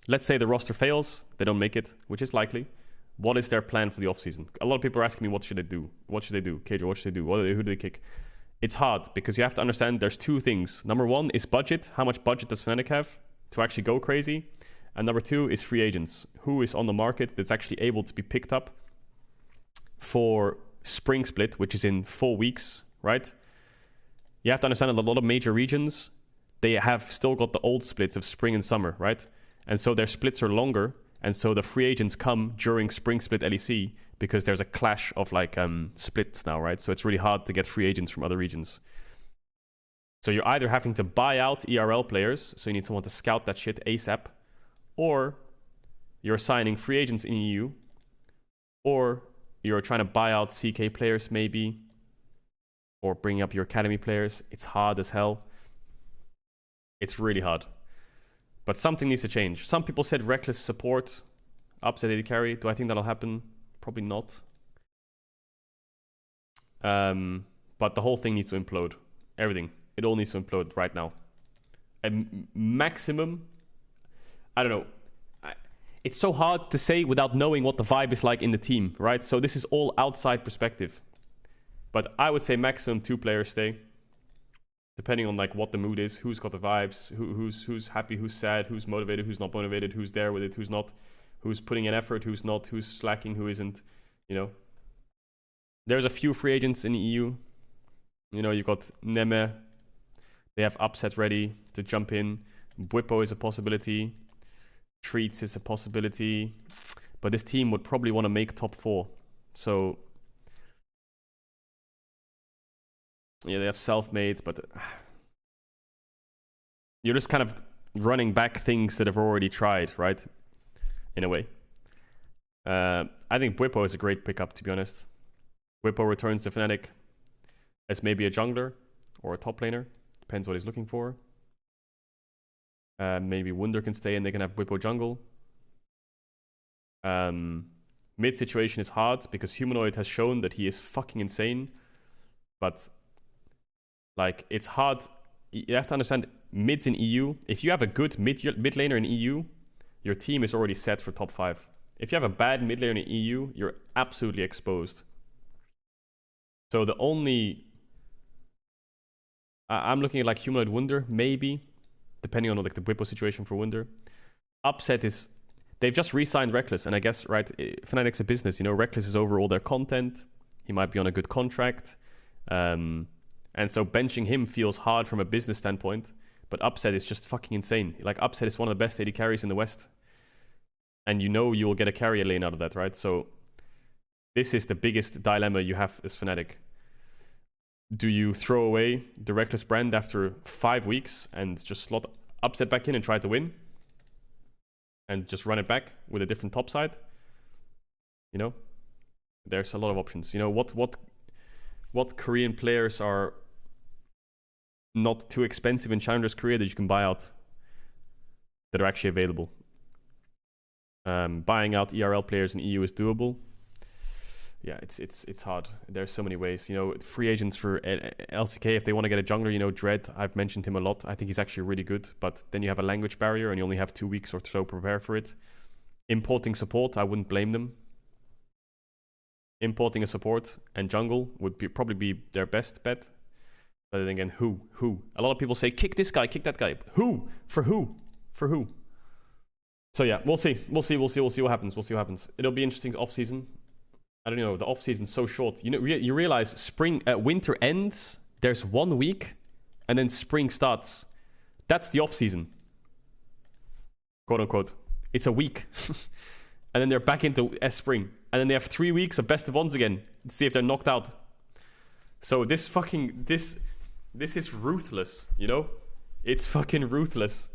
let's say the roster fails, they don't make it, which is likely. What is their plan for the offseason? A lot of people are asking me, what should they do? What should they do? Caedrel, what should they do? Who do they kick? It's hard because you have to understand there's two things. Number one is budget. How much budget does FNATIC have to actually go crazy? And number two is free agents. Who is on the market that's actually able to be picked up for spring split, which is in 4 weeks, right? You have to understand that a lot of major regions, they have still got the old splits of spring and summer, right? And so their splits are longer. And so the free agents come during spring split LEC because there's a clash of like splits now, right? So it's really hard to get free agents from other regions. So you're either having to buy out ERL players, so you need someone to scout that shit ASAP, or you're signing free agents in EU, or you're trying to buy out CK players maybe, or bring up your academy players. It's hard as hell. It's really hard. But something needs to change. Some people said reckless support, upset AD carry. Do I think that'll happen? Probably not. But the whole thing needs to implode. Everything. It all needs to implode right now. And maximum, I don't know. It's so hard to say without knowing what the vibe is like in the team, right? So this is all outside perspective. But I would say maximum 2 players stay. Depending on like what the mood is, who's got the vibes, who's happy, who's sad, who's motivated, who's not motivated, who's there with it, who's not, who's putting in effort, who's not, who's slacking, who isn't, you know. There's a few free agents in the EU. You know, you've got Neme. They have upset ready to jump in. Bwipo is a possibility. Treats is a possibility. But this team would probably want to make top 4. So yeah, they have self-made, but you're just kind of running back things that have already tried, right? In a way. I think Bwipo is a great pickup, to be honest. Bwipo returns to FNATIC as maybe a jungler or a top laner. Depends what he's looking for. Maybe Wunder can stay and they can have Bwipo jungle. Mid situation is hard because Humanoid has shown that he is fucking insane. But like, it's hard. You have to understand, mids in EU, if you have a good mid laner in EU, your team is already set for top 5. If you have a bad mid laner in EU, you're absolutely exposed. So the only... I'm looking at like Humanoid Wunder, maybe, depending on like the Bwipo situation for Wunder. Upset is... They've just re-signed Reckless, and I guess, right, FNATIC's a business, you know, Reckless is over all their content. He might be on a good contract. And so benching him feels hard from a business standpoint, but Upset is just fucking insane. Like, Upset is one of the best AD carries in the West. And you know you will get a carrier lane out of that, right? So this is the biggest dilemma you have as FNATIC. Do you throw away the Reckless brand after 5 weeks and just slot Upset back in and try to win? And just run it back with a different top side? You know? There's a lot of options. You know, what Korean players are not too expensive in Challenger's Korea that you can buy out that are actually available? Buying out ERL players in EU is doable. Yeah, it's hard. There's so many ways. You know, free agents for LCK, if they want to get a jungler, you know, Dread, I've mentioned him a lot. I think he's actually really good, but then you have a language barrier and you only have 2 weeks or so to prepare for it. Importing support, I wouldn't blame them. Importing a support and jungle would probably be their best bet. But then again, who? A lot of people say, kick this guy, kick that guy. Who? For who? For who? So yeah, we'll see. We'll see what happens. It'll be interesting off-season. I don't know, the off-season's so short. You know, you realize winter ends, there's 1 week, and then spring starts. That's the off-season. Quote unquote. It's a week. And then they're back into spring. And then they have 3 weeks of best of ones again to see if they're knocked out. So this is ruthless, you know? It's fucking ruthless.